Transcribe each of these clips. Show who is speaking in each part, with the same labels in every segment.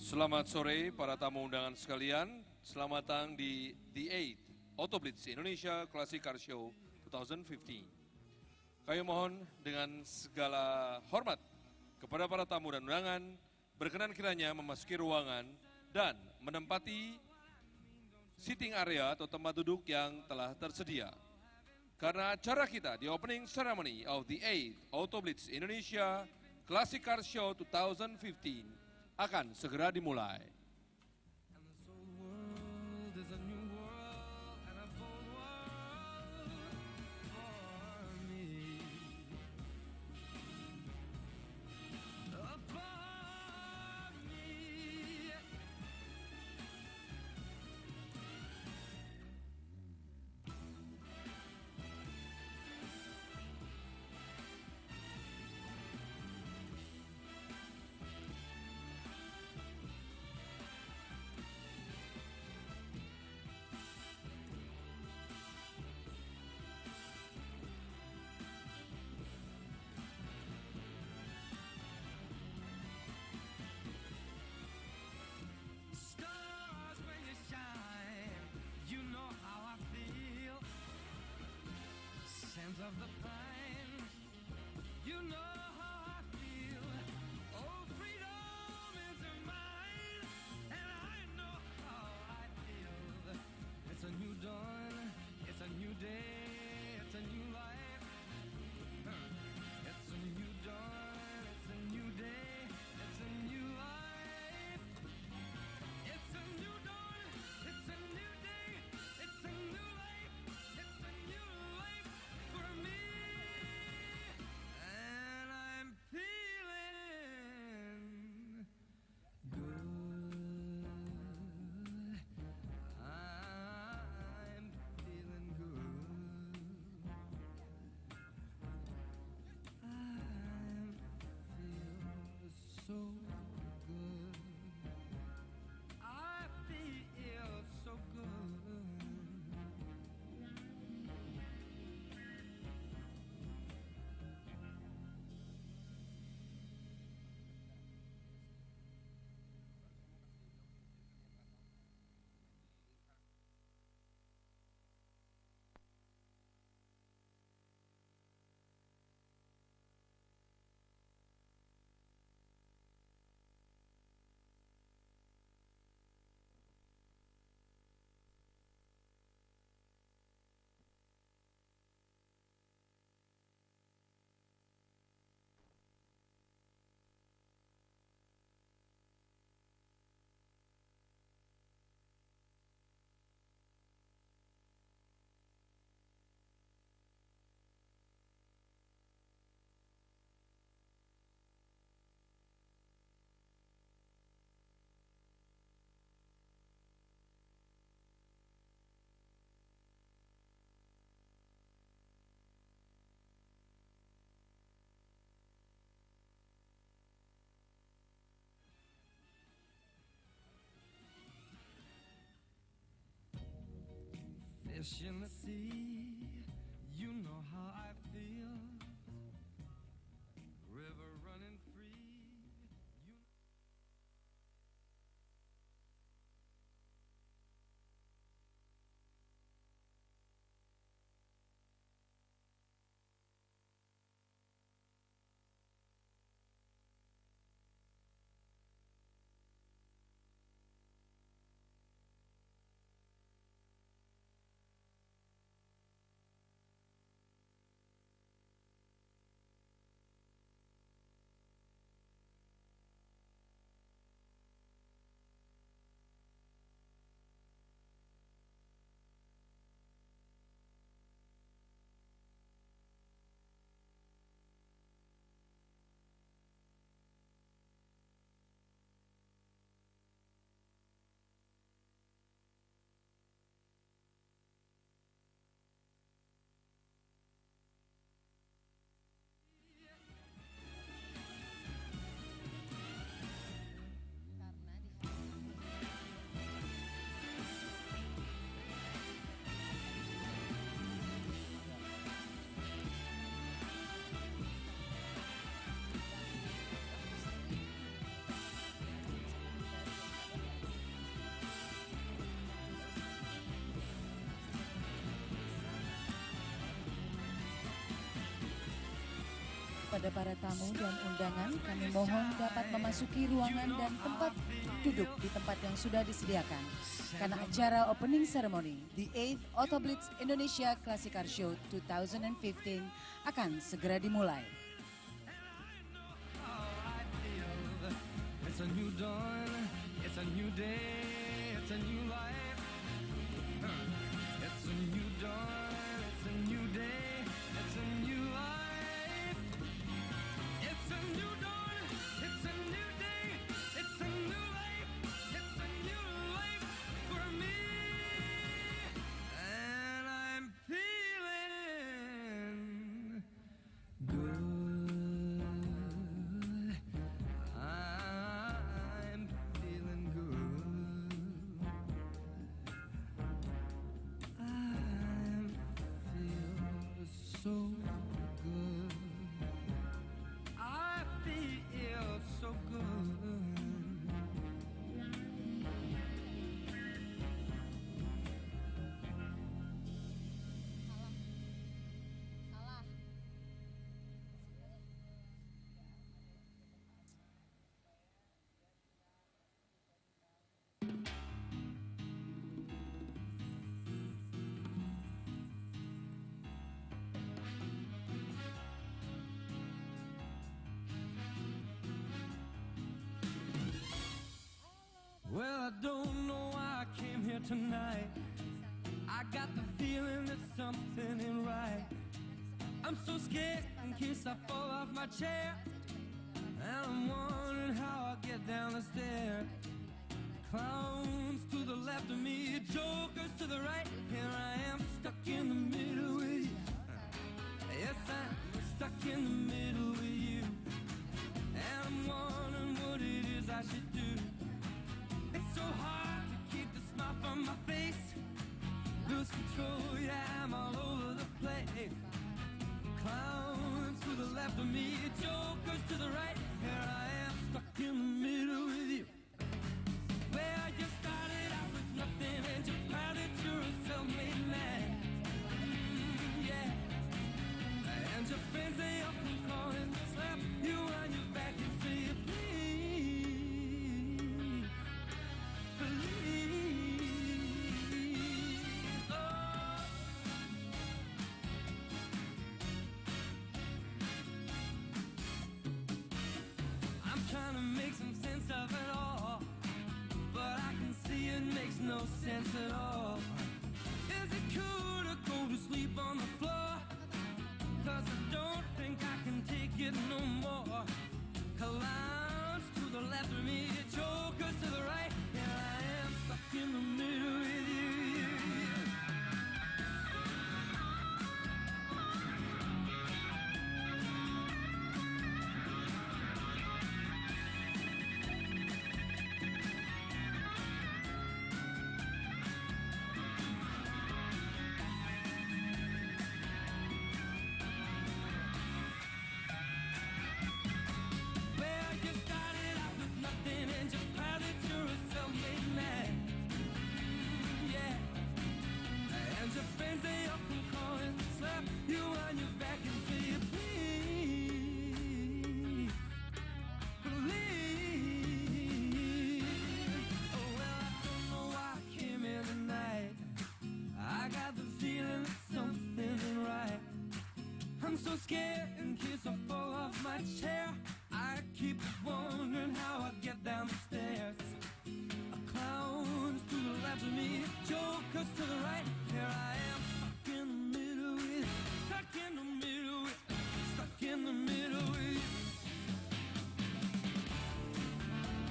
Speaker 1: Selamat sore para tamu undangan sekalian. Selamat datang di The 8th Auto Blitz Indonesia Classic Car Show 2015. Kami mohon dengan segala hormat kepada para tamu dan undangan berkenan kiranya memasuki ruangan dan menempati seating area atau tempat duduk yang telah tersedia. Karena acara kita di opening ceremony of the 8th Auto Blitz Indonesia Classic Car Show 2015 akan segera dimulai.
Speaker 2: Of the pine, you know how I feel. Oh, freedom is mine, and I know how I feel. It's a new dawn, it's a new day, it's a new life. It's a new dawn, it's a new day, it's a new life. It's a new dawn, it's a new day, it's a new life. It's a new life for me, and I'm feeling good. I'm feeling good. I feel so good. I feel so good. Fish in the sea, you know how I feel. River running free, you
Speaker 3: kepada para tamu dan undangan, kami mohon dapat memasuki ruangan dan tempat duduk di tempat yang sudah disediakan. Karena acara opening ceremony, The 8th Auto Blitz Indonesia Classic Car Show 2015 akan segera dimulai.
Speaker 2: It's a new dawn, it's a new day, it's a new life. It's a new dawn, it's a new day, it's a new life. It's a new dawn, it's a new day, it's a new life. It's a new life for me. And I'm feeling good. I'm feeling good. I feel so good. I feel so good. Well, I don't know why I came here tonight. I got the feeling that something ain't right. I'm so scared in case I fall off my chair. And I'm wondering how I'll get down the stairs. Clowns to the left of me, jokers to the right. Here I am stuck in the middle with you. Yes, I'm stuck in the middle with you. And I'm wondering what it is I should do. It's so hard to keep the smile from my face. Lose control, yeah, I'm all over the place. Clowns to the left of me, jokers to the right. Here I am stuck in the middle with you. Well, you started out with nothing and you're proud that you're a self-made man. Yeah. And your friends, they often call and slap you on your back and say, please, please. Oh. I'm trying to make some sense of it all, but I can see it makes no sense at all. Is it cool to go to sleep on the floor? 'Cause I don't think I can take it no more. Clowns to the left of me, jokers to the right. Here I am stuck in the middle with you. Well, you started out with nothing and you're proud that you're a self-made man. Yeah. And your friends, they often call and slap you on your back and say, please, please. Oh, well, I don't know why I came here tonight. I got the feeling that something ain't right. I'm so scared in case I fall off my chair. I keep wondering how I get down the stairs. Clowns to the left of me, jokers to the right. Here I am stuck in the middle with, stuck in the middle with, stuck in the middle with you.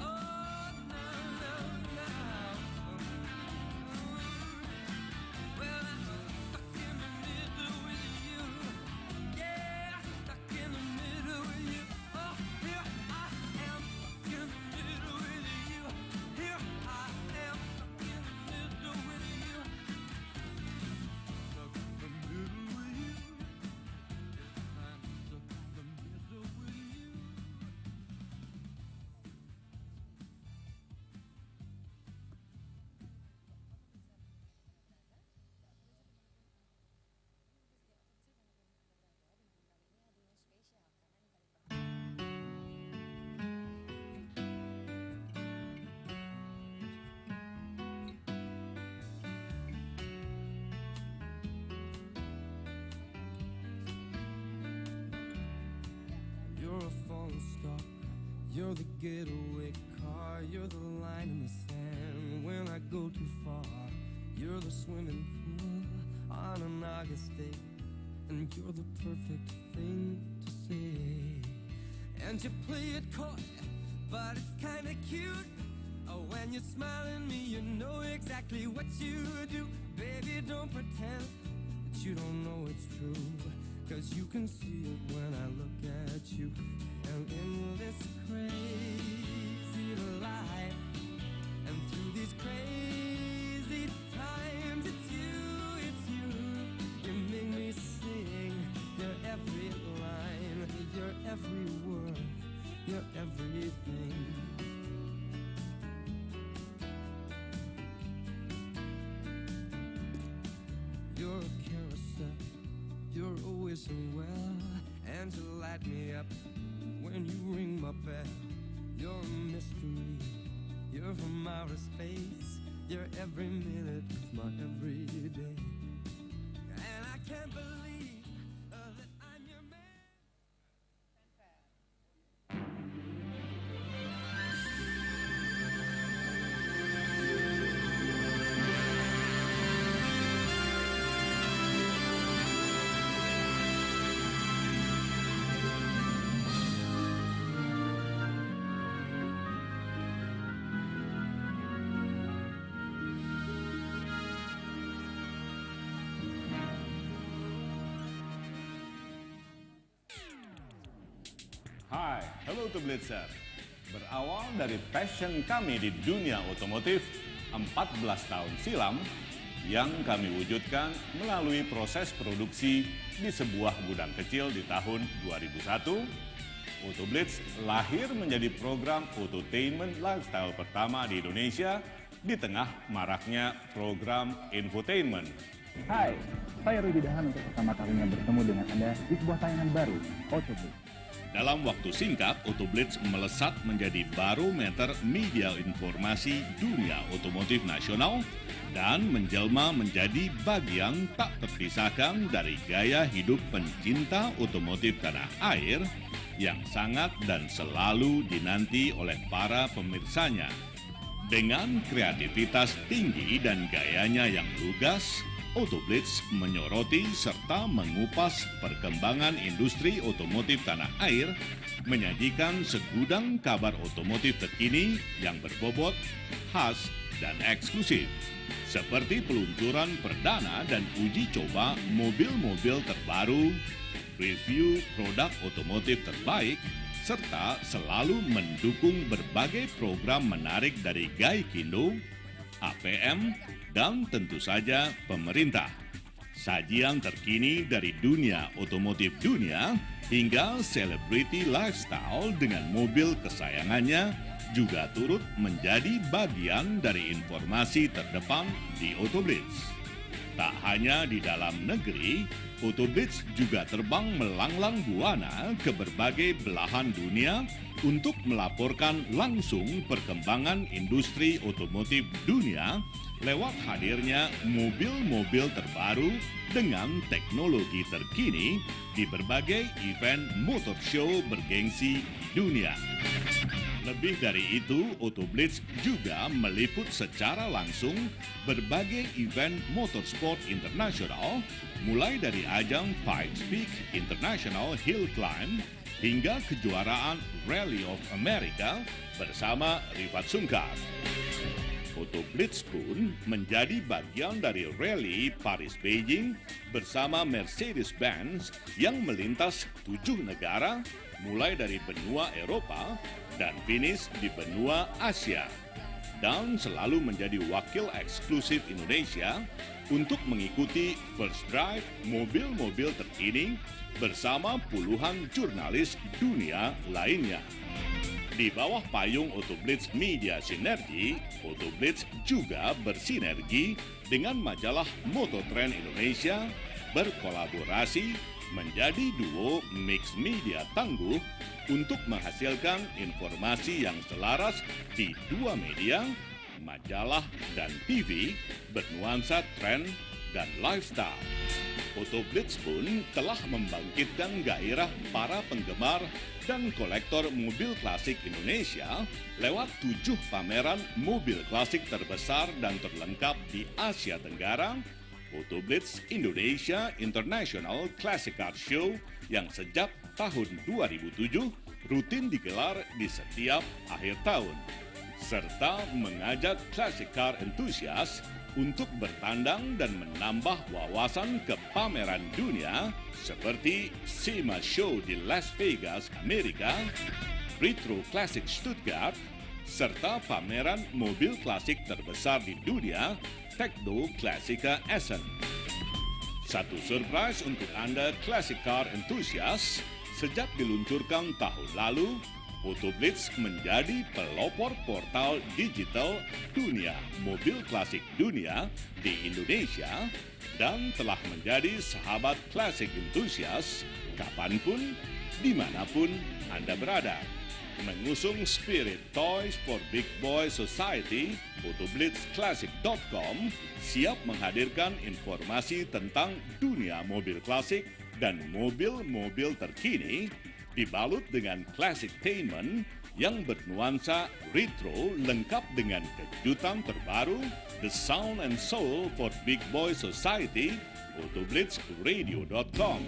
Speaker 2: Oh, no, no, no. Well, I'm stuck in the middle with you. Yeah, stuck in the middle with you. falling star. You're the getaway car, you're the line in the sand when I go too far. You're the swimming pool on an August day, and you're the perfect thing to say. And you play it coy, but it's kinda cute. Oh, when you smile at me, you know exactly what you do. Baby, don't pretend that you don't know it's true, 'cause you can see it when I look at you. And in this crazy life, and through these crazy times, it's you. You make me sing your every line, your every word, your everything. You're a carousel, you're always so well, and you light me up when you ring my bell. You're a mystery, you're from outer space, you're every minute of my every day. And I can't believe that I'm your man.
Speaker 4: Hai, halo Autoblitzer. Berawal dari passion kami di dunia otomotif 14 tahun silam yang kami wujudkan melalui proses produksi di sebuah gudang kecil di tahun 2001, Autoblitz lahir menjadi program entertainment lifestyle pertama di Indonesia di tengah maraknya program infotainment.
Speaker 5: Hai, saya Rudi Dahan untuk pertama kalinya bertemu dengan Anda di sebuah tayangan baru, Autoblitz.
Speaker 4: Dalam waktu singkat, Autoblitz melesat menjadi barometer media informasi dunia otomotif nasional dan menjelma menjadi bagian tak terpisahkan dari gaya hidup pencinta otomotif tanah air yang sangat dan selalu dinanti oleh para pemirsanya. Dengan kreativitas tinggi dan gayanya yang lugas, Autoblitz menyoroti serta mengupas perkembangan industri otomotif tanah air, menyajikan segudang kabar otomotif terkini yang berbobot, khas, dan eksklusif, seperti peluncuran perdana dan uji coba mobil-mobil terbaru, review produk otomotif terbaik, serta selalu mendukung berbagai program menarik dari Gaikindo, APM, dan tentu saja pemerintah. Sajian terkini dari dunia otomotif dunia hingga celebrity lifestyle dengan mobil kesayangannya juga turut menjadi bagian dari informasi terdepan di Autoblitz. Tak hanya di dalam negeri, Autoblitz juga terbang melanglang buana ke berbagai belahan dunia untuk melaporkan langsung perkembangan industri otomotif dunia lewat hadirnya mobil-mobil terbaru dengan teknologi terkini di berbagai event motor show bergengsi di dunia. Lebih dari itu, Autoblitz juga meliput secara langsung berbagai event motorsport internasional, mulai dari ajang Pikes Peak International Hill Climb hingga kejuaraan Rally of America bersama Rifat Sungkar. Autoblitz pun menjadi bagian dari rally Paris-Beijing bersama Mercedes-Benz yang melintas 7 negara, mulai dari benua Eropa dan finish di benua Asia. Dan selalu menjadi wakil eksklusif Indonesia untuk mengikuti First Drive mobil-mobil terkini bersama puluhan jurnalis dunia lainnya. Di bawah payung Autoblitz Media Sinergi, Autoblitz juga bersinergi dengan majalah Mototrend Indonesia, berkolaborasi menjadi duo mix media tangguh untuk menghasilkan informasi yang selaras di dua media, majalah dan TV, bernuansa tren, dan lifestyle. Autoblitz pun telah membangkitkan gairah para penggemar dan kolektor mobil klasik Indonesia lewat 7 pameran mobil klasik terbesar dan terlengkap di Asia Tenggara, Autoblitz Indonesia International Classic Car Show yang sejak tahun 2007 rutin digelar di setiap akhir tahun, serta mengajak classic car enthusiast untuk bertandang dan menambah wawasan ke pameran dunia seperti SEMA Show di Las Vegas, Amerika, Retro Classic Stuttgart, serta pameran mobil klasik terbesar di dunia, Tekno Classica Essen. Satu surprise untuk Anda classic car enthusiast, sejak diluncurkan tahun lalu, Autoblitz menjadi pelopor portal digital dunia mobil klasik dunia di Indonesia dan telah menjadi sahabat klasik enthusiast kapanpun, dimanapun Anda berada. Mengusung spirit Toys for Big Boy Society, AutoblitzClassic.com siap menghadirkan informasi tentang dunia mobil klasik dan mobil-mobil terkini dibalut dengan classictainment yang bernuansa retro lengkap dengan kejutan terbaru, The Sound and Soul for Big Boy Society, AutoblitzRadio.com.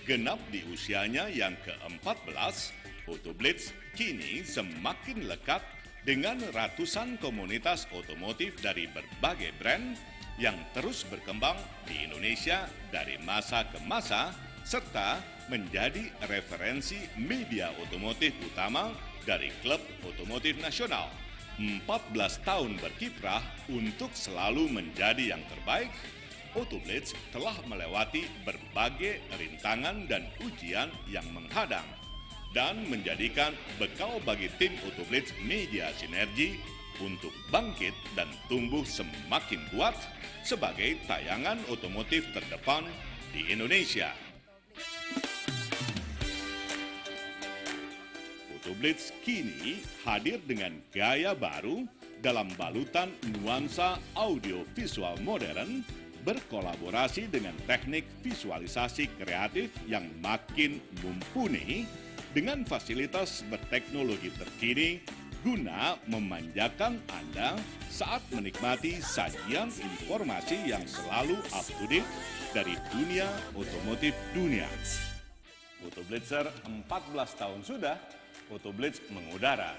Speaker 4: Genap di usianya yang ke-14, Autoblitz kini semakin lekat dengan ratusan komunitas otomotif dari berbagai brand yang terus berkembang di Indonesia dari masa ke masa, serta menjadi referensi media otomotif utama dari klub otomotif nasional. 14 tahun berkiprah untuk selalu menjadi yang terbaik, Autoblitz telah melewati berbagai rintangan dan ujian yang menghadang dan menjadikan bekal bagi tim Autoblitz Media Sinergi untuk bangkit dan tumbuh semakin kuat sebagai tayangan otomotif terdepan di Indonesia. Autoblitz kini hadir dengan gaya baru dalam balutan nuansa audio visual modern, berkolaborasi dengan teknik visualisasi kreatif yang makin mumpuni dengan fasilitas berteknologi terkini guna memanjakan Anda saat menikmati sajian informasi yang selalu up to date dari dunia otomotif dunia. Autoblitzer 14 tahun sudah, Autoblitz mengudara.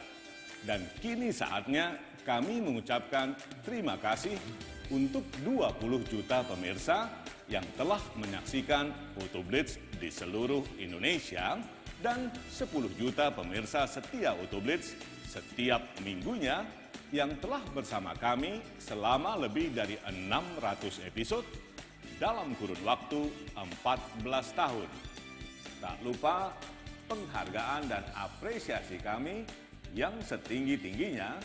Speaker 4: Dan kini saatnya kami mengucapkan terima kasih untuk 20 juta pemirsa yang telah menyaksikan Autoblitz di seluruh Indonesia dan 10 juta pemirsa setia Autoblitz setiap minggunya yang telah bersama kami selama lebih dari 600 episode dalam kurun waktu 14 tahun. Tak lupa penghargaan dan apresiasi kami yang setinggi-tingginya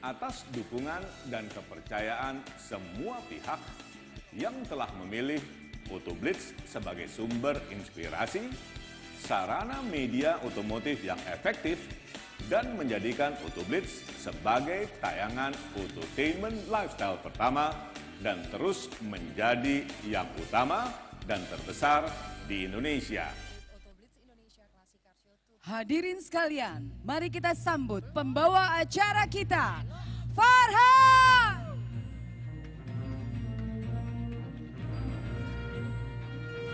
Speaker 4: atas dukungan dan kepercayaan semua pihak yang telah memilih Autoblitz sebagai sumber inspirasi, sarana media otomotif yang efektif, dan menjadikan Autoblitz sebagai tayangan entertainment lifestyle pertama dan terus menjadi yang utama dan terbesar di Indonesia.
Speaker 3: Hadirin sekalian, mari kita sambut pembawa acara kita, Farhan!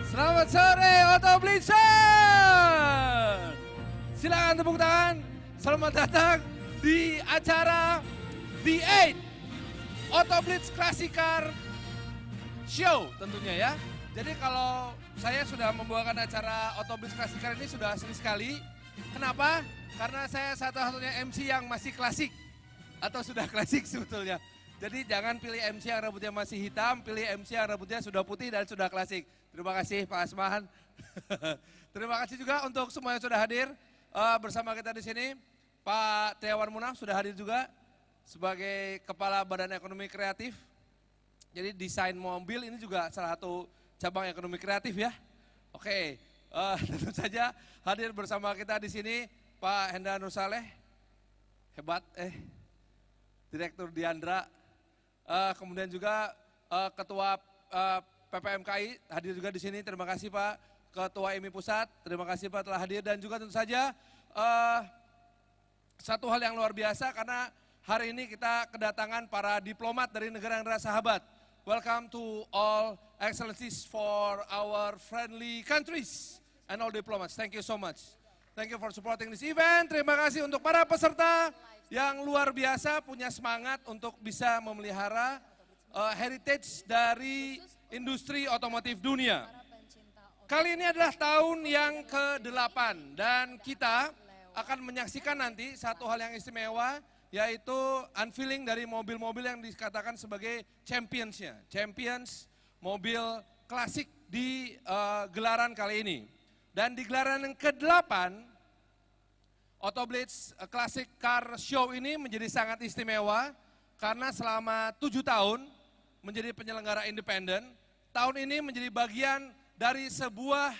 Speaker 1: Selamat sore Autoblitzer! Silakan tepuk tangan. Selamat datang di acara The 8 Autoblitz Classic Car Show tentunya ya. Jadi kalau saya sudah membawakan acara Autoblitz Classic Car ini sudah sering sekali. Kenapa? Karena saya satu-satunya MC yang masih klasik atau sudah klasik sebetulnya. Jadi jangan pilih MC yang rambutnya masih hitam, pilih MC yang rambutnya sudah putih dan sudah klasik. Terima kasih Pak Asman. Terima kasih juga untuk semua yang sudah hadir bersama kita di sini. Pak Triawan Munaf sudah hadir juga sebagai Kepala Badan Ekonomi Kreatif. Jadi desain mobil ini juga salah satu cabang ekonomi kreatif ya. Oke, tentu saja hadir bersama kita di sini Pak Hendra Nur Saleh. Hebat, Direktur Diandra, kemudian juga Ketua PPMKI hadir juga di sini. Terima kasih Pak. Ketua IMI Pusat, terima kasih Pak telah hadir. Dan juga tentu saja satu hal yang luar biasa karena hari ini kita kedatangan para diplomat dari negara-negara sahabat. Welcome to all excellencies for our friendly countries and all diplomats. Thank you so much. Thank you for supporting this event. Terima kasih untuk para peserta yang luar biasa punya semangat untuk bisa memelihara heritage dari industri otomotif dunia. Kali ini adalah tahun yang ke-8 dan kita akan menyaksikan nanti satu hal yang istimewa, yaitu unveiling dari mobil-mobil yang dikatakan sebagai champions-nya. Champions mobil klasik di gelaran kali ini. Dan di gelaran yang ke-8, Autoblitz Classic Car Show ini menjadi sangat istimewa karena selama 7 tahun menjadi penyelenggara independen. Tahun ini menjadi bagian dari sebuah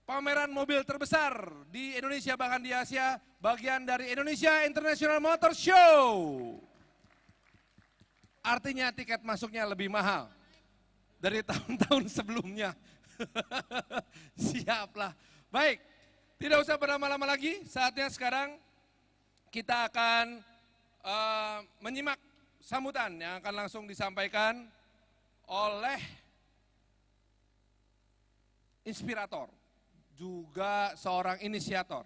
Speaker 1: pameran mobil terbesar di Indonesia bahkan di Asia, bagian dari Indonesia International Motor Show. Artinya tiket masuknya lebih mahal dari tahun-tahun sebelumnya. Siaplah. Baik, tidak usah berlama-lama lagi, saatnya sekarang kita akan menyimak sambutan yang akan langsung disampaikan oleh inspirator, juga seorang inisiator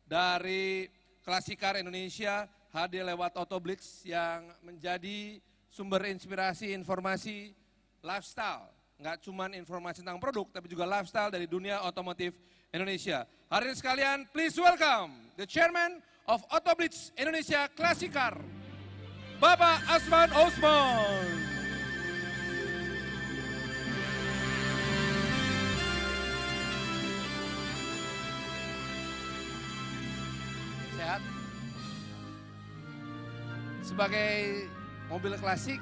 Speaker 1: dari Classic Car Indonesia, hadir lewat Autoblitz yang menjadi sumber inspirasi, informasi, lifestyle. Nggak cuma informasi tentang produk, tapi juga lifestyle dari dunia otomotif Indonesia. Hadirin sekalian, please welcome the Chairman of Autoblitz Indonesia Classic Car, Bapak Asman Osman. Sehat? Sebagai mobil klasik,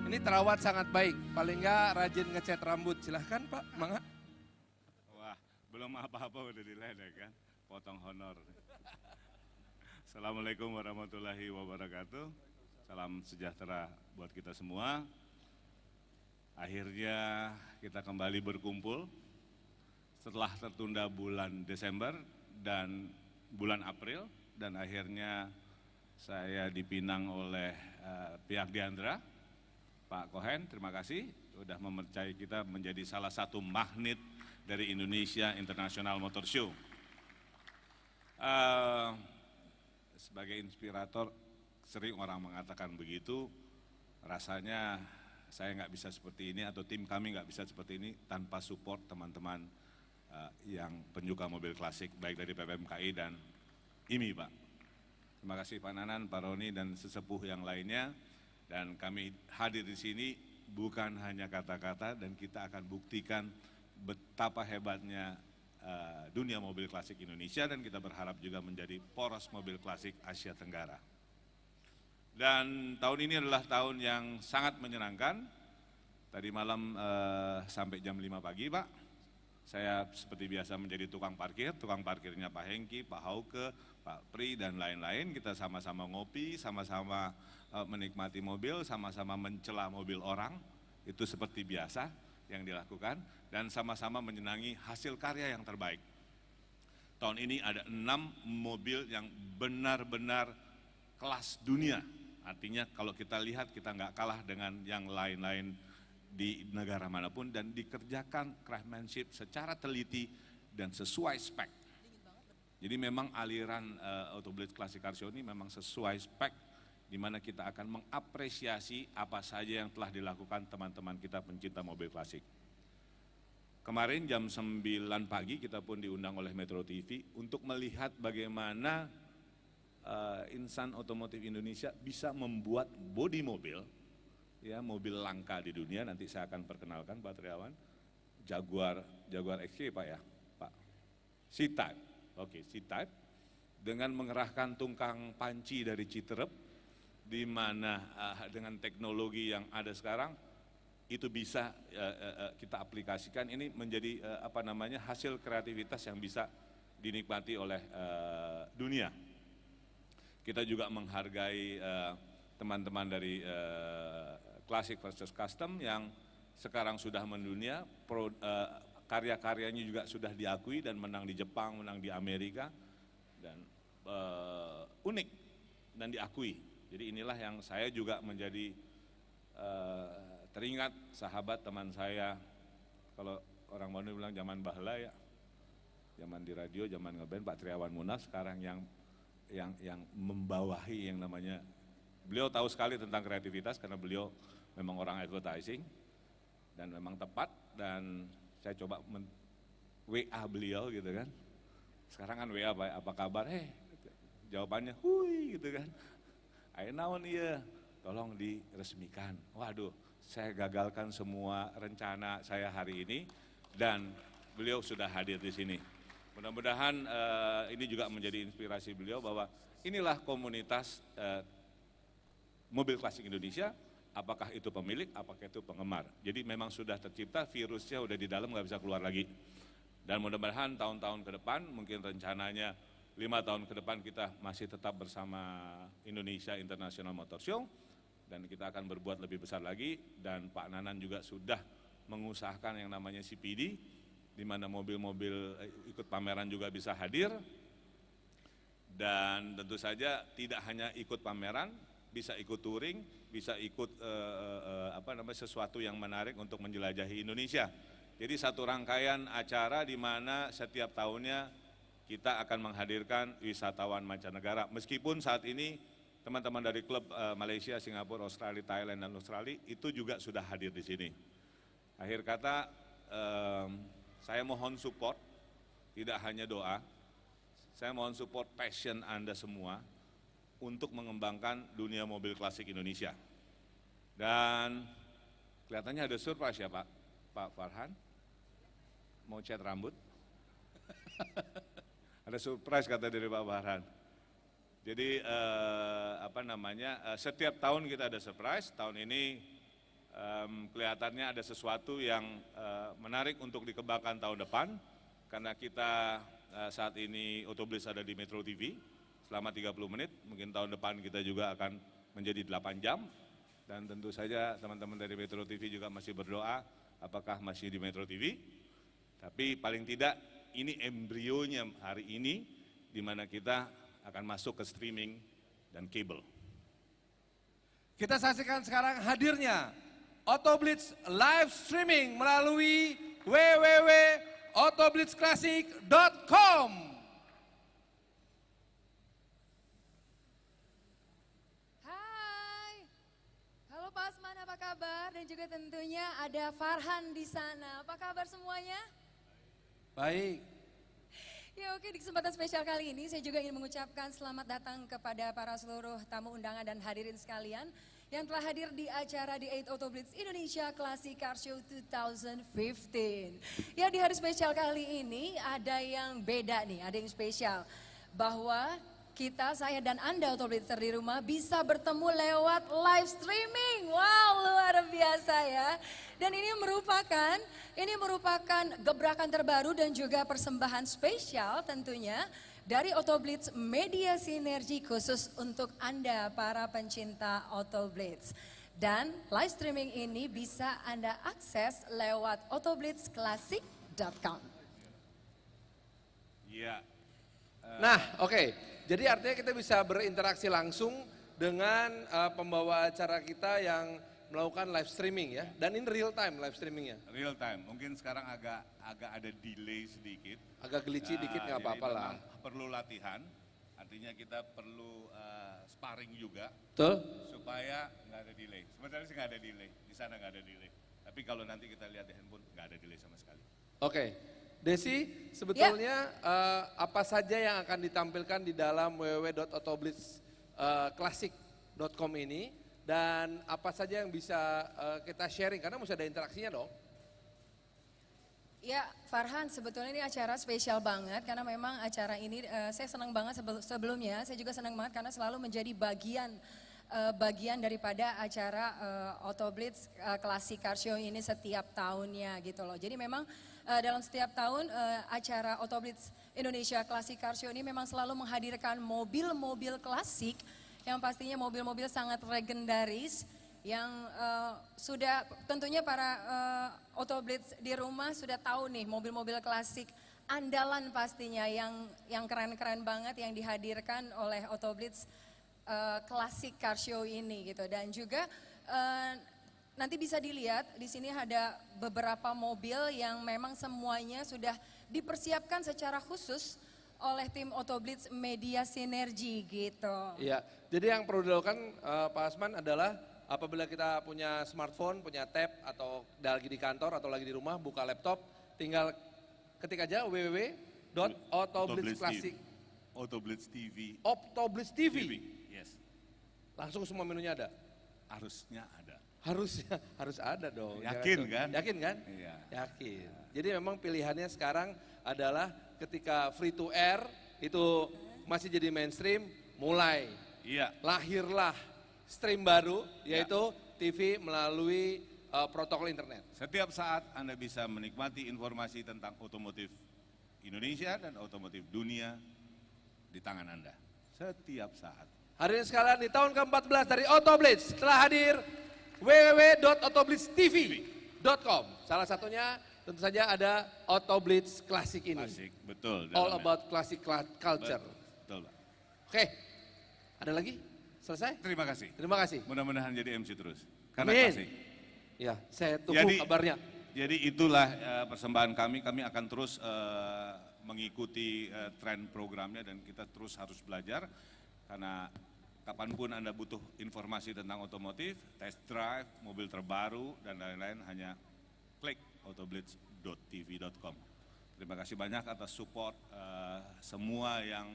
Speaker 1: ini terawat sangat baik. Paling nggak rajin ngecat rambut. Silahkan Pak, mangga.
Speaker 4: Wah, belum apa-apa udah diledek kan, potong honor. Assalamualaikum warahmatullahi wabarakatuh. Salam sejahtera buat kita semua. Akhirnya kita kembali berkumpul setelah tertunda bulan Desember dan bulan April, dan akhirnya saya dipinang oleh pihak Diandra, Pak Cohen, terima kasih sudah mempercayai kita menjadi salah satu magnet dari Indonesia International Motor Show. Sebagai inspirator, sering orang mengatakan begitu, rasanya saya nggak bisa seperti ini atau tim kami nggak bisa seperti ini tanpa support teman-teman yang penyuka mobil klasik, baik dari PPMKI dan IMI, Pak. Terima kasih Pak Nanan, Pak Roni, dan sesepuh yang lainnya. Dan kami hadir di sini bukan hanya kata-kata, dan kita akan buktikan betapa hebatnya dunia mobil klasik Indonesia, dan kita berharap juga menjadi poros mobil klasik Asia Tenggara. Dan tahun ini adalah tahun yang sangat menyenangkan. Tadi malam sampai jam 5 pagi, Pak, saya seperti biasa menjadi tukang parkirnya Pak Hengki, Pak Hauke, Pak Pri, dan lain-lain. Kita sama-sama ngopi, sama-sama menikmati mobil, sama-sama mencela mobil orang. Itu seperti biasa yang dilakukan, dan sama-sama menyenangi hasil karya yang terbaik. Tahun ini ada 6 mobil yang benar-benar kelas dunia. Artinya kalau kita lihat, kita nggak kalah dengan yang lain-lain di negara manapun, dan dikerjakan craftsmanship secara teliti dan sesuai spek. Jadi memang aliran Autoblitz Classic Car Show ini memang sesuai spek, di mana kita akan mengapresiasi apa saja yang telah dilakukan teman-teman kita pencinta mobil klasik. Kemarin jam 9 pagi kita pun diundang oleh Metro TV untuk melihat bagaimana insan otomotif Indonesia bisa membuat bodi mobil, ya, mobil langka di dunia. Nanti saya akan perkenalkan Pak Triawan, Jaguar XJ Pak ya, Pak. C-Type, oke, C-Type, dengan mengerahkan tungkang panci dari Citerep, di mana dengan teknologi yang ada sekarang, itu bisa kita aplikasikan. Ini menjadi hasil kreativitas yang bisa dinikmati oleh dunia. Kita juga menghargai teman-teman dari Classic versus Custom yang sekarang sudah mendunia, karya-karyanya juga sudah diakui dan menang di Jepang, menang di Amerika, dan unik dan diakui. Jadi inilah yang saya juga menjadi teringat sahabat teman saya, kalau orang Bandung bilang zaman bahla ya, zaman di radio, zaman ngeband, Pak Triawan Munaf, sekarang yang membawahi yang namanya, beliau tahu sekali tentang kreativitas karena beliau memang orang advertising dan memang tepat, dan saya coba WA beliau gitu kan. Sekarang kan WA apa kabar? Jawabannya hui gitu kan. Ayo naon iya, tolong diresmikan. Waduh, saya gagalkan semua rencana saya hari ini dan beliau sudah hadir di sini. Mudah-mudahan ini juga menjadi inspirasi beliau bahwa inilah komunitas mobil klasik Indonesia, apakah itu pemilik, apakah itu penggemar. Jadi memang sudah tercipta, virusnya udah di dalam, nggak bisa keluar lagi. Dan mudah-mudahan tahun-tahun ke depan, mungkin rencananya 5 tahun ke depan kita masih tetap bersama Indonesia International Motor Show, dan kita akan berbuat lebih besar lagi, dan Pak Nanan juga sudah mengusahakan yang namanya CPD, di mana mobil-mobil ikut pameran juga bisa hadir, dan tentu saja tidak hanya ikut pameran, bisa ikut touring, bisa ikut sesuatu yang menarik untuk menjelajahi Indonesia. Jadi satu rangkaian acara di mana setiap tahunnya kita akan menghadirkan wisatawan mancanegara. Meskipun saat ini teman-teman dari klub Malaysia, Singapura, Australia, Thailand, dan Australia itu juga sudah hadir di sini. Akhir kata, saya mohon support, tidak hanya doa, saya mohon support passion Anda semua untuk mengembangkan dunia mobil klasik Indonesia. Dan kelihatannya ada surprise ya Pak Farhan, mau cat rambut. Ada surprise kata dari Pak Farhan. Jadi setiap tahun kita ada surprise, tahun ini kelihatannya ada sesuatu yang menarik untuk dikembangkan tahun depan, karena kita saat ini Autoblitz ada di Metro TV selama 30 menit, mungkin tahun depan kita juga akan menjadi 8 jam, dan tentu saja teman-teman dari Metro TV juga masih berdoa apakah masih di Metro TV, tapi paling tidak ini embrionya hari ini, di mana kita akan masuk ke streaming dan kabel.
Speaker 1: Kita saksikan sekarang hadirnya Autoblitz live streaming melalui www.autoblitzclassic.com.
Speaker 6: Hai, halo Pak Asman, apa kabar? Dan juga tentunya ada Farhan di sana. Apa kabar semuanya?
Speaker 1: Baik.
Speaker 6: Ya oke, di kesempatan spesial kali ini saya juga ingin mengucapkan selamat datang kepada para seluruh tamu undangan dan hadirin sekalian yang telah hadir di acara The 8th Autoblitz Indonesia Classic Car Show 2015. Ya, di hari spesial kali ini ada yang beda nih, ada yang spesial. Bahwa kita, saya dan Anda Autoblitzer di rumah bisa bertemu lewat live streaming. Wow, luar biasa ya. Dan ini merupakan gebrakan terbaru dan juga persembahan spesial tentunya dari Autoblitz Media Sinergi khusus untuk Anda para pencinta Autoblitz. Dan live streaming ini bisa Anda akses lewat autoblitzclassic.com.
Speaker 4: Iya.
Speaker 1: Nah, oke. Jadi artinya kita bisa berinteraksi langsung dengan pembawa acara kita yang melakukan live streaming ya. Dan ini real time live streamingnya.
Speaker 4: Real time, mungkin sekarang agak ada delay sedikit.
Speaker 1: Agak glitchy dikit nggak
Speaker 4: jadi
Speaker 1: apa-apa lah.
Speaker 4: memang perlu latihan, artinya kita perlu sparring juga
Speaker 1: Betul?
Speaker 4: supaya nggak ada delay. Sebenarnya sih nggak ada delay, di sana nggak ada delay. Tapi kalau nanti kita lihat di handphone nggak ada delay sama sekali.
Speaker 1: Oke. Desi, sebetulnya apa saja yang akan ditampilkan di dalam www.autoblitzclassic.com ini, dan apa saja yang bisa kita sharing, karena mesti ada interaksinya dong.
Speaker 6: Ya Farhan, sebetulnya ini acara spesial banget karena memang acara ini saya senang banget sebelumnya, saya juga senang banget karena selalu menjadi bagian daripada acara Autoblitz Classic Car Show ini setiap tahunnya gitu loh. Jadi memang dalam setiap tahun acara Autoblitz Indonesia Classic Car Show ini memang selalu menghadirkan mobil-mobil klasik yang pastinya mobil-mobil sangat legendaris yang sudah tentunya para Autoblitz di rumah sudah tahu nih mobil-mobil klasik andalan pastinya yang keren-keren banget yang dihadirkan oleh Autoblitz Classic Car Show ini gitu. Dan juga nanti bisa dilihat di sini ada beberapa mobil yang memang semuanya sudah dipersiapkan secara khusus oleh tim Autoblitz Media Sinergi gitu.
Speaker 1: Iya, jadi yang perlu dilakukan Pak Asman adalah apabila kita punya smartphone, punya tab atau lagi di kantor atau lagi di rumah buka laptop, tinggal ketik aja www.autoblitzclassic
Speaker 4: Autoblitz TV.
Speaker 1: Autoblitz TV.
Speaker 4: Yes.
Speaker 1: Langsung semua menunya ada.
Speaker 4: Harusnya ada.
Speaker 1: Harus ada dong.
Speaker 4: Yakin kan?
Speaker 1: Yakin kan?
Speaker 4: Iya.
Speaker 1: Yakin. Jadi memang pilihannya sekarang adalah ketika free to air itu masih jadi mainstream, mulai
Speaker 4: Iya.
Speaker 1: lahirlah stream baru yaitu TV melalui protokol internet.
Speaker 4: Setiap saat Anda bisa menikmati informasi tentang otomotif Indonesia dan otomotif dunia di tangan Anda. Setiap saat.
Speaker 1: Hadirin sekalian, di tahun ke-14 dari Autoblitz telah hadir www.autoblitztv.com. Salah satunya tentu saja ada Autoblitz Classic ini.
Speaker 4: Klasik, betul.
Speaker 1: All
Speaker 4: dalamnya.
Speaker 1: about classic culture.
Speaker 4: Betul, Pak.
Speaker 1: Oke, ada lagi? Selesai?
Speaker 4: Terima kasih.
Speaker 1: Terima kasih.
Speaker 4: Mudah-mudahan jadi MC terus. Karena
Speaker 1: Amin.
Speaker 4: klasik.
Speaker 1: Ya, saya tunggu kabarnya.
Speaker 4: Jadi itulah persembahan kami akan terus mengikuti tren programnya dan kita terus harus belajar karena kapanpun Anda butuh informasi tentang otomotif, test drive, mobil terbaru dan lain-lain hanya klik autoblitz.tv.com. Terima kasih banyak atas support semua yang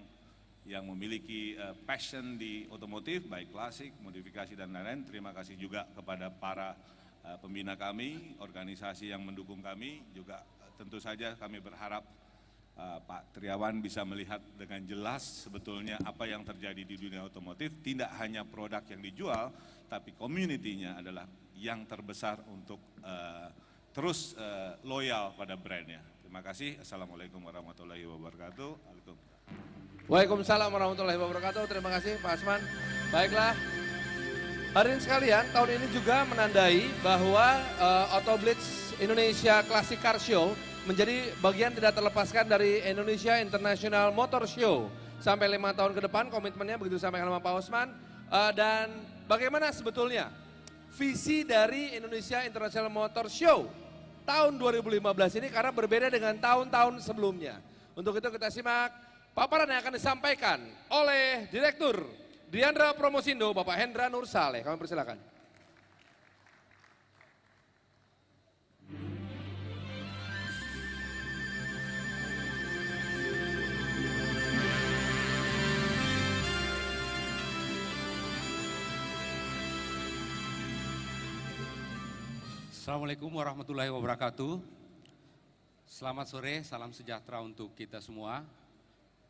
Speaker 4: memiliki passion di otomotif, baik klasik, modifikasi dan lain-lain. Terima kasih juga kepada para pembina kami, organisasi yang mendukung kami, juga tentu saja kami berharap Pak Triawan bisa melihat dengan jelas sebetulnya apa yang terjadi di dunia otomotif, tidak hanya produk yang dijual, tapi community-nya adalah yang terbesar untuk terus loyal pada brandnya. Terima kasih, Assalamualaikum warahmatullahi wabarakatuh.
Speaker 1: Waalaikumsalam warahmatullahi wabarakatuh. Terima kasih Pak Asman. Baiklah, hadirin sekalian, tahun ini juga menandai bahwa Autoblitz Indonesia Classic Car Show menjadi bagian tidak terlepaskan dari Indonesia International Motor Show. Sampai 5 tahun ke depan komitmennya begitu disampaikan sama Pak Osman. Dan bagaimana sebetulnya visi dari Indonesia International Motor Show tahun 2015 ini karena berbeda dengan tahun-tahun sebelumnya. Untuk itu kita simak paparan yang akan disampaikan oleh Direktur Diandra Promosindo, Bapak Hendra Nur Saleh. Kami persilakan.
Speaker 7: Assalamualaikum warahmatullahi wabarakatuh. Selamat sore, salam sejahtera untuk kita semua.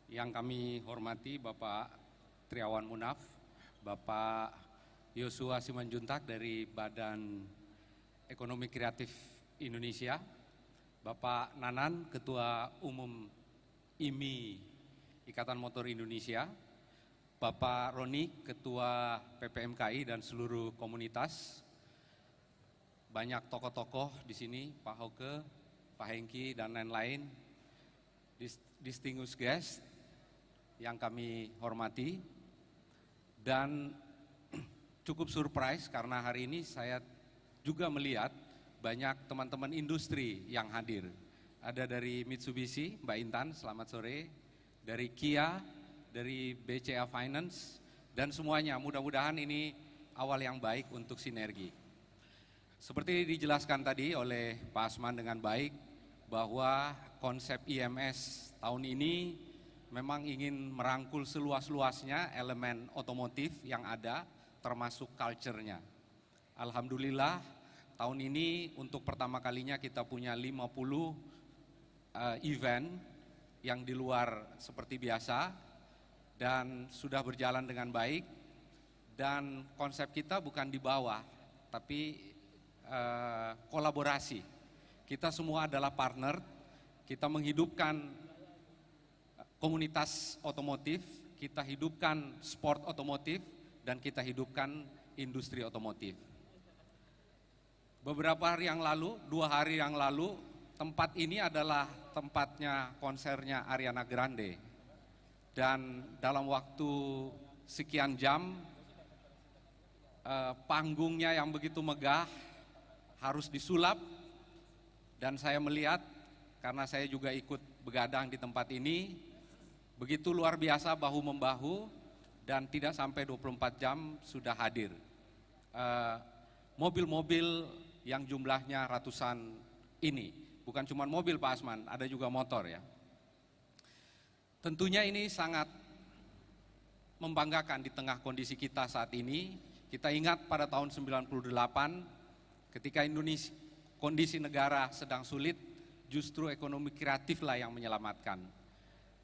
Speaker 7: Yang kami hormati Bapak Triawan Munaf, Bapak Yosua Simanjuntak dari Badan Ekonomi Kreatif Indonesia, Bapak Nanan, Ketua Umum IMI Ikatan Motor Indonesia, Bapak Roni, Ketua PPMKI dan seluruh komunitas, banyak tokoh-tokoh di sini, Pak Hauke, Pak Hengki, dan lain-lain, distinguished guest yang kami hormati, dan cukup surprise karena hari ini saya juga melihat banyak teman-teman industri yang hadir. Ada dari Mitsubishi, Mbak Intan, selamat sore, dari Kia, dari BCA Finance, dan semuanya mudah-mudahan ini awal yang baik untuk sinergi. Seperti dijelaskan tadi oleh Pak Asman dengan baik bahwa konsep IMS tahun ini memang ingin merangkul seluas-luasnya elemen otomotif yang ada termasuk culture-nya. Alhamdulillah tahun ini untuk pertama kalinya kita punya 50 event yang di luar seperti biasa dan sudah berjalan dengan baik, dan konsep kita bukan di bawah tapi kolaborasi. kita semua adalah partner, kita menghidupkan komunitas otomotif, kita hidupkan sport otomotif, dan kita hidupkan industri otomotif. Beberapa hari yang lalu, 2 hari yang lalu, tempat ini adalah tempatnya konsernya Ariana Grande. Dan dalam waktu sekian jam, panggungnya yang begitu megah harus disulap, dan saya melihat, karena saya juga ikut begadang di tempat ini, begitu luar biasa bahu-membahu, dan tidak sampai 24 jam sudah hadir. Mobil-mobil yang jumlahnya ratusan ini, bukan cuma mobil Pak Asman, ada juga motor ya. Tentunya ini sangat membanggakan di tengah kondisi kita saat ini. Kita ingat pada tahun 98 ketika Indonesia, kondisi negara sedang sulit, justru ekonomi kreatiflah yang menyelamatkan.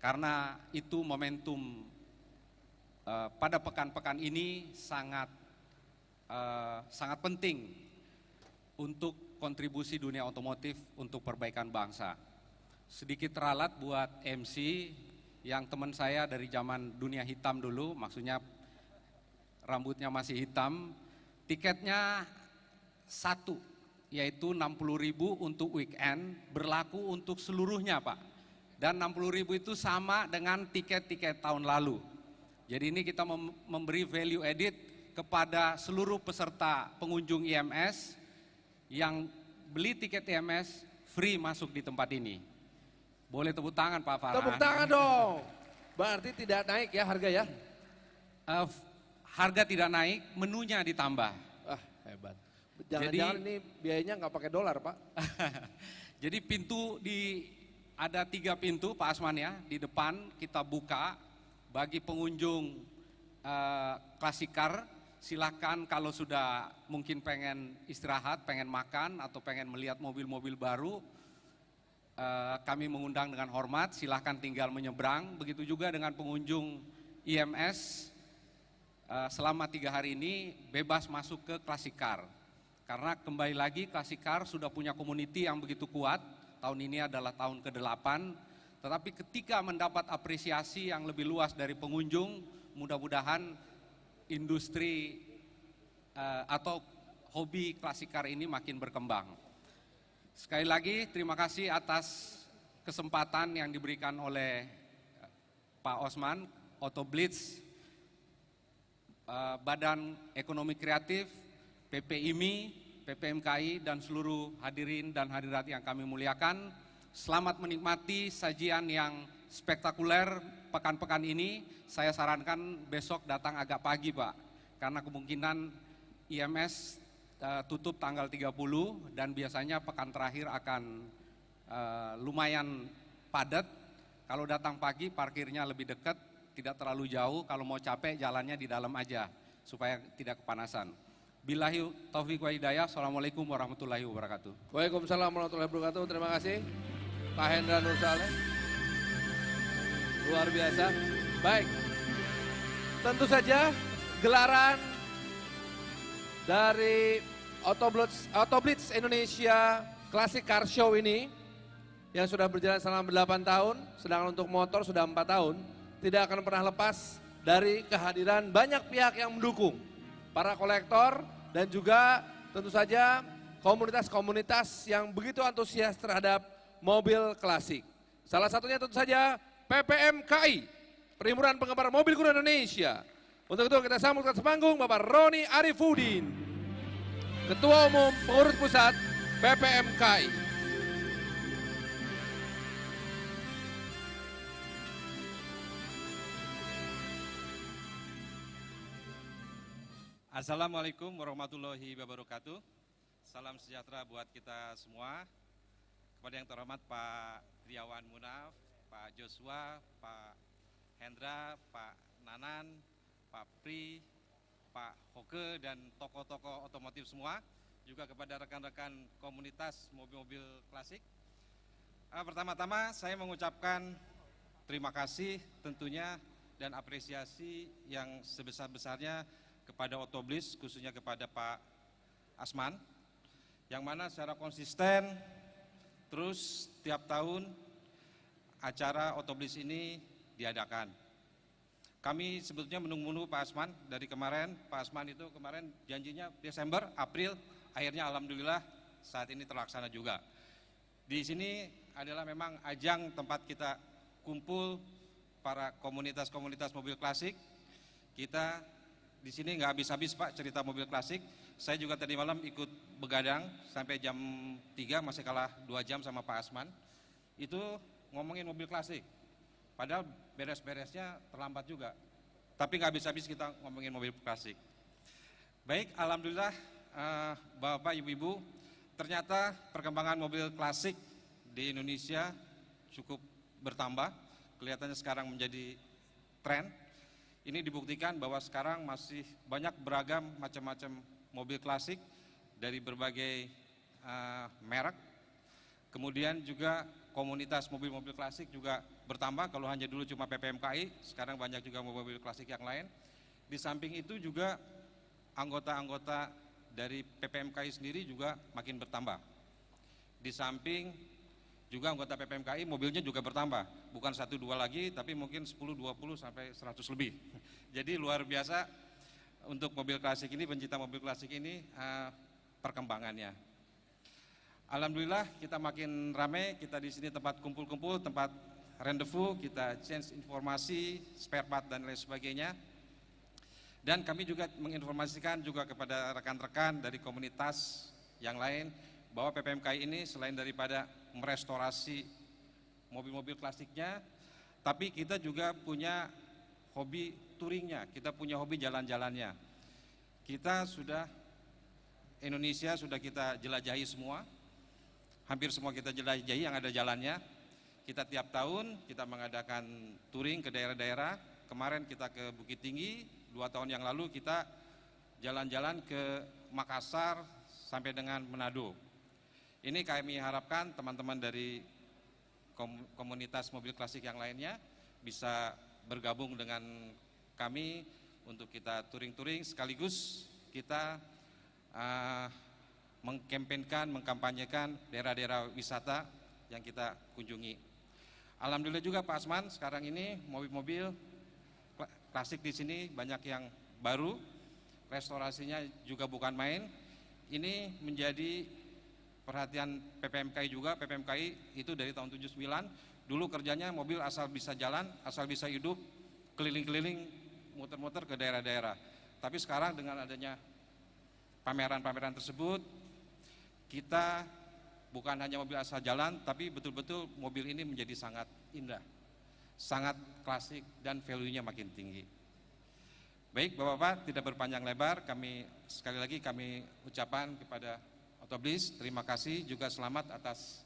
Speaker 7: Karena itu momentum pada pekan-pekan ini sangat penting untuk kontribusi dunia otomotif untuk perbaikan bangsa. Sedikit ralat buat MC yang teman saya dari zaman dunia hitam dulu, maksudnya rambutnya masih hitam, tiketnya 1, yaitu 60.000 untuk weekend, berlaku untuk seluruhnya Pak. Dan 60.000 itu sama dengan tiket-tiket tahun lalu. Jadi ini kita memberi value added kepada seluruh peserta pengunjung IMS yang beli tiket IMS free masuk di tempat ini. Boleh tepuk tangan Pak Farhan.
Speaker 8: Tepuk tangan dong. Berarti tidak naik ya harga ya?
Speaker 7: Harga tidak naik, menunya ditambah.
Speaker 8: Ah, hebat. Jangan-jangan ini biayanya nggak pakai dolar Pak?
Speaker 7: Jadi ada 3 pintu Pak Asman ya, di depan kita buka bagi pengunjung klasik car. Silakan kalau sudah mungkin pengen istirahat, pengen makan atau pengen melihat mobil-mobil baru, kami mengundang dengan hormat, silakan tinggal menyeberang. Begitu juga dengan pengunjung IMS, selama 3 hari ini bebas masuk ke klasik car. Karena kembali lagi klasik car sudah punya community yang begitu kuat, tahun ini adalah tahun ke-8, tetapi ketika mendapat apresiasi yang lebih luas dari pengunjung, mudah-mudahan industri atau hobi klasik car ini makin berkembang. Sekali lagi terima kasih atas kesempatan yang diberikan oleh Pak Osman, Autoblitz, Badan Ekonomi Kreatif, PPIMI, PPMKI, dan seluruh hadirin dan hadirat yang kami muliakan. Selamat menikmati sajian yang spektakuler pekan-pekan ini. Saya sarankan besok datang agak pagi Pak, karena kemungkinan IMS tutup tanggal 30 dan biasanya pekan terakhir akan lumayan padat. Kalau datang pagi parkirnya lebih dekat, tidak terlalu jauh. Kalau mau capek jalannya di dalam aja supaya tidak kepanasan. Billahi taufiq wa hidayah. Assalamualaikum warahmatullahi wabarakatuh.
Speaker 8: Waalaikumsalam warahmatullahi wabarakatuh. Terima kasih Pak Hendra Nur Saleh. Luar biasa. Baik. Tentu saja gelaran dari Autoblitz Indonesia Classic Car Show ini yang sudah berjalan selama 8 tahun, sedangkan untuk motor sudah 4 tahun, tidak akan pernah lepas dari kehadiran banyak pihak yang mendukung. Para kolektor dan juga tentu saja komunitas-komunitas yang begitu antusias terhadap mobil klasik. Salah satunya tentu saja PPMKI, Perhimpunan Penggemar Mobil Kuno Indonesia. Untuk itu kita sambut ke sepanggung Bapak Roni Arifudin, Ketua Umum Pengurus Pusat PPMKI.
Speaker 9: Assalamualaikum warahmatullahi wabarakatuh. Salam sejahtera buat kita semua. Kepada yang terhormat Pak Triawan Munaf, Pak Joshua, Pak Hendra, Pak Nanan, Pak Pri, Pak Hoke, dan tokoh-tokoh otomotif semua, juga kepada rekan-rekan komunitas mobil-mobil klasik. Pertama-tama saya mengucapkan terima kasih tentunya dan apresiasi yang sebesar-besarnya kepada Autoblitz, khususnya kepada Pak Asman, yang mana secara konsisten Terus tiap tahun acara Autoblitz ini diadakan. Kami sebetulnya menunggu Pak Asman dari kemarin. Pak Asman itu kemarin janjinya Desember, April, akhirnya alhamdulillah saat ini terlaksana juga. Di sini adalah memang ajang tempat kita kumpul para komunitas-komunitas mobil klasik. Kita di sini nggak habis-habis Pak cerita mobil klasik. Saya juga tadi malam ikut begadang sampai jam 3, masih kalah 2 jam sama Pak Asman. Itu ngomongin mobil klasik. Padahal beres-beresnya terlambat juga. Tapi nggak habis-habis kita ngomongin mobil klasik. Baik, alhamdulillah Bapak Ibu-Ibu, ternyata perkembangan mobil klasik di Indonesia cukup bertambah. Kelihatannya sekarang menjadi tren. Ini dibuktikan bahwa sekarang masih banyak beragam macam-macam mobil klasik dari berbagai merek. Kemudian juga komunitas mobil-mobil klasik juga bertambah. Kalau hanya dulu cuma PPMKI, sekarang banyak juga mobil-mobil klasik yang lain. Di samping itu juga anggota-anggota dari PPMKI sendiri juga makin bertambah. Di samping juga anggota PPMKI mobilnya juga bertambah. Bukan 1-2 lagi, tapi mungkin 10, 20 sampai 100 lebih. Jadi luar biasa untuk mobil klasik ini, pencinta mobil klasik ini perkembangannya. Alhamdulillah kita makin ramai, kita di sini tempat kumpul-kumpul, tempat rendezvous, kita change informasi, spare part dan lain sebagainya. Dan kami juga menginformasikan juga kepada rekan-rekan dari komunitas yang lain bahwa PPMKI ini selain daripada merestorasi mobil-mobil klasiknya, tapi kita juga punya hobi touringnya, kita punya hobi jalan-jalannya. Kita sudah, Indonesia sudah kita jelajahi semua, hampir semua kita jelajahi yang ada jalannya. Kita tiap tahun kita mengadakan touring ke daerah-daerah. Kemarin kita ke Bukit Tinggi, 2 tahun yang lalu kita jalan-jalan ke Makassar sampai dengan Manado. Ini kami harapkan teman-teman dari komunitas mobil klasik yang lainnya bisa bergabung dengan kami untuk kita touring-touring, sekaligus kita mengkampanyekan, mengkampanyekan daerah-daerah wisata yang kita kunjungi. Alhamdulillah juga Pak Asman, sekarang ini mobil-mobil klasik di sini banyak yang baru, restorasinya juga bukan main. Ini menjadi perhatian PPMKI juga. PPMKI itu dari tahun 79, dulu kerjanya mobil asal bisa jalan, asal bisa hidup, keliling-keliling, muter-muter ke daerah-daerah. Tapi sekarang dengan adanya pameran-pameran tersebut, kita bukan hanya mobil asal jalan, tapi betul-betul mobil ini menjadi sangat indah, sangat klasik, dan value-nya makin tinggi. Baik Bapak-Bapak, tidak berpanjang lebar, sekali lagi kami ucapkan kepada Autoblitz, terima kasih, juga selamat atas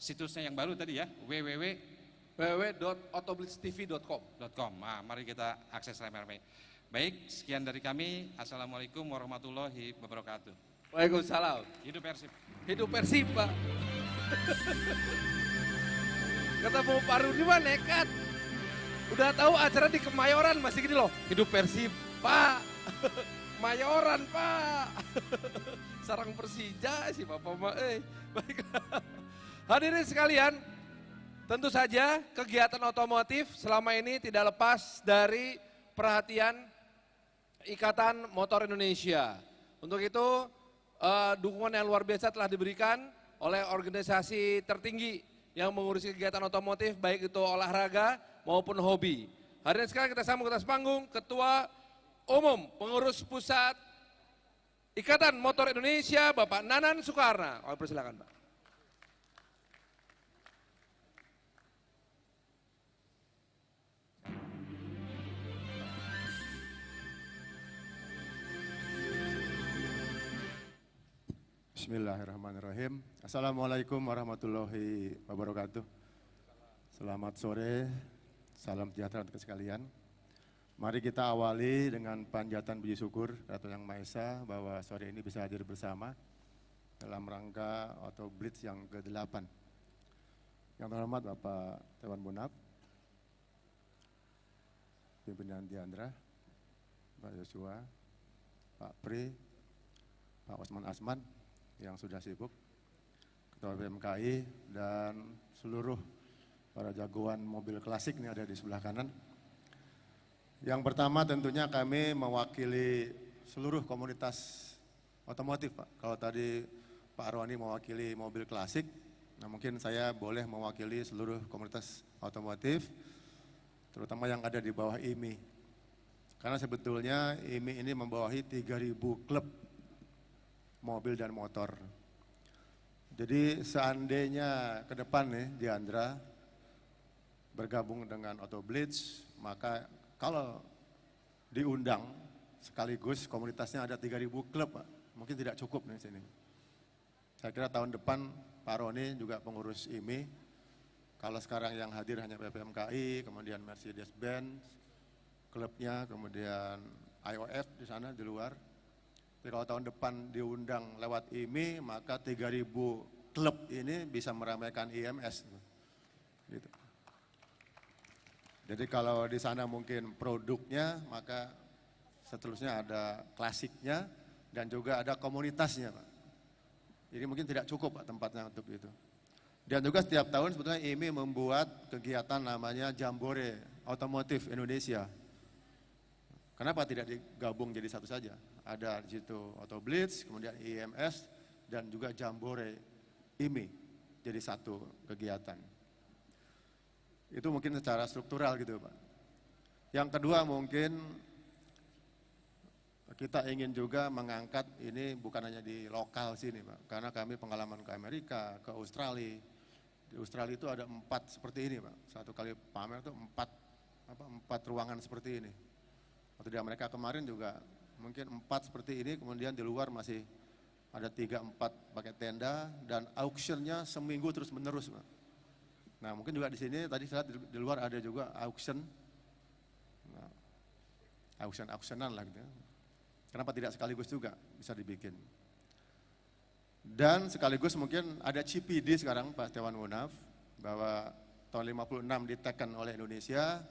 Speaker 9: situsnya yang baru tadi ya,
Speaker 8: www.autoblitztv.com.
Speaker 9: Nah, mari kita akses rame-rame. Baik, sekian dari kami. Assalamualaikum warahmatullahi wabarakatuh.
Speaker 8: Waalaikumsalam.
Speaker 9: Hidup Persib.
Speaker 8: Hidup Persib, Pak. Ketemu Pak Rudi mah nekat. Udah tahu acara di Kemayoran masih gini loh. Hidup Persib, Pak. Kemayoran, Pak. Sarang Persija sih Bapak mah. Baiklah. Hadirin sekalian, tentu saja kegiatan otomotif selama ini tidak lepas dari perhatian Ikatan Motor Indonesia. Untuk itu dukungan yang luar biasa telah diberikan oleh organisasi tertinggi yang mengurusi kegiatan otomotif, baik itu olahraga maupun hobi. Hadirin sekalian, kita sambung ke atas panggung Ketua Umum Pengurus Pusat Ikatan Motor Indonesia, Bapak Nanan Soekarno. Persilakan, Pak.
Speaker 10: Bismillahirrahmanirrahim. Assalamualaikum warahmatullahi wabarakatuh. Selamat sore, salam sejahtera untuk sekalian. Mari kita awali dengan panjatan puji syukur kepada Yang Maha Esa bahwa sore ini bisa hadir bersama dalam rangka Autoblitz yang ke-8. Yang terhormat Bapak Dewan Munaf, pimpinan Diandra, Pak Joshua, Pak Pri, Pak Osman Asman yang sudah sibuk, Ketua BMKI, dan seluruh para jagoan mobil klasik ini ada di sebelah kanan. Yang pertama tentunya kami mewakili seluruh komunitas otomotif, Pak. Kalau tadi Pak Arwani mewakili mobil klasik, nah mungkin saya boleh mewakili seluruh komunitas otomotif, terutama yang ada di bawah IMI. Karena sebetulnya IMI ini membawahi 3.000 klub mobil dan motor. Jadi seandainya ke depan nih Diandra bergabung dengan Autoblitz, maka kalau diundang sekaligus komunitasnya ada 3.000 klub, Pak. Mungkin tidak cukup nih sini. Saya kira tahun depan Pak Roni juga pengurus IMI. Kalau sekarang yang hadir hanya PPMKI, kemudian Mercedes-Benz, klubnya, kemudian IOF di sana di luar. Jadi kalau tahun depan diundang lewat IMI, maka 3.000 klub ini bisa meramaikan IMS. Gitu. Jadi kalau di sana mungkin produknya, maka seterusnya ada klasiknya dan juga ada komunitasnya, Pak. Jadi mungkin tidak cukup, Pak, tempatnya untuk itu. Dan juga setiap tahun sebetulnya IMI membuat kegiatan namanya Jambore Otomotif Indonesia. Kenapa tidak digabung jadi satu saja? Ada di situ Autoblitz, kemudian IMS, dan juga Jambore IMI jadi satu kegiatan. Itu mungkin secara struktural gitu, Pak. Yang kedua mungkin kita ingin juga mengangkat ini bukan hanya di lokal sini, Pak. Karena kami pengalaman ke Amerika, ke Australia. Di Australia itu ada 4 seperti ini, Pak. Satu kali pamer itu 4 ruangan seperti ini. Waktu di Amerika kemarin juga mungkin 4 seperti ini, kemudian di luar masih ada 3-4 pakai tenda, dan auctionnya seminggu terus menerus, Pak. Nah mungkin juga di sini tadi saya lihat di luar ada juga auction, nah, auction-auctionan lah gitu ya. Kenapa tidak sekaligus juga bisa dibikin? Dan sekaligus mungkin ada CPD sekarang Pak Dewan Munaf, bahwa tahun 56 diteken oleh Indonesia,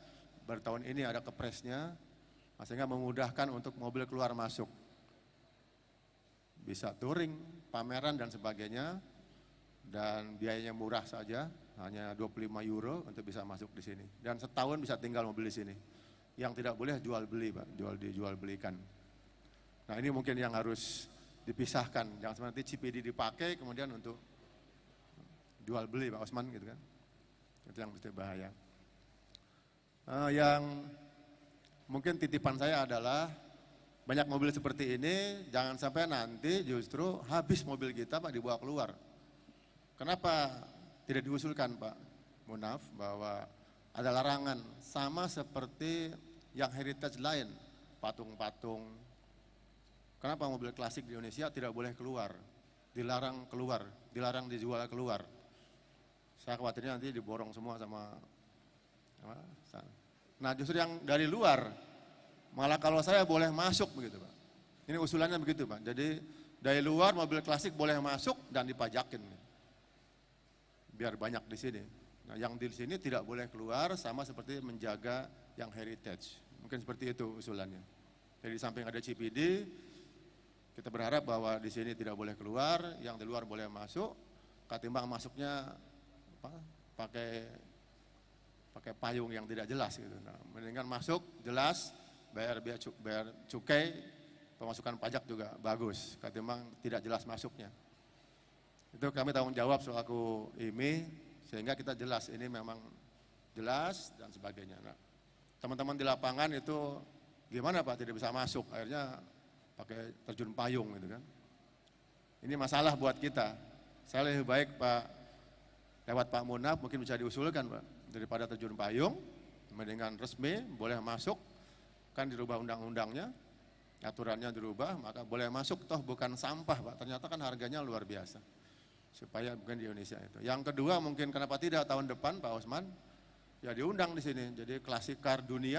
Speaker 10: baru tahun ini ada kepresnya, sehingga memudahkan untuk mobil keluar masuk. Bisa touring, pameran dan sebagainya, dan biayanya murah saja, hanya 25 euro untuk bisa masuk di sini. Dan setahun bisa tinggal mobil di sini. Yang tidak boleh jual beli, Pak, jual belikan. Nah ini mungkin yang harus dipisahkan, jangan sampai nanti CPD dipakai kemudian untuk jual beli, Pak Osman gitu kan. Itu yang mesti bahaya. Yang mungkin titipan saya adalah banyak mobil seperti ini, jangan sampai nanti justru habis mobil kita, Pak, dibawa keluar. Kenapa tidak diusulkan, Pak Munaf, bahwa ada larangan sama seperti yang heritage lain, patung-patung. Kenapa mobil klasik di Indonesia tidak boleh keluar, dilarang dijual keluar. Saya khawatirnya nanti diborong semua sama. Nah justru yang dari luar, malah kalau saya boleh masuk begitu, Pak. Ini usulannya begitu, Pak. Jadi dari luar mobil klasik boleh masuk dan dipajakin, biar banyak di sini. Nah yang di sini tidak boleh keluar, sama seperti menjaga yang heritage. Mungkin seperti itu usulannya. Jadi di samping ada CPD, kita berharap bahwa di sini tidak boleh keluar, yang di luar boleh masuk. Ketimbang masuknya pakai payung yang tidak jelas gitu. Nah, mendingan masuk jelas, bayar cukai, pemasukan pajak juga bagus. Ketimbang tidak jelas masuknya. Itu kami tanggung jawab selaku IMI, sehingga kita jelas ini memang jelas dan sebagainya. Nah, teman-teman di lapangan itu gimana, Pak, tidak bisa masuk, akhirnya pakai terjun payung gitu kan. Ini masalah buat kita. Saya lebih baik, Pak, lewat Pak Munaf mungkin bisa diusulkan, Pak, daripada terjun payung, mendingan resmi, boleh masuk, kan dirubah undang-undangnya, aturannya dirubah, maka boleh masuk, toh bukan sampah, Pak. Ternyata kan harganya luar biasa. Supaya bukan di Indonesia itu. Yang kedua mungkin kenapa tidak tahun depan Pak Osman, ya diundang di sini. Jadi klasik car dunia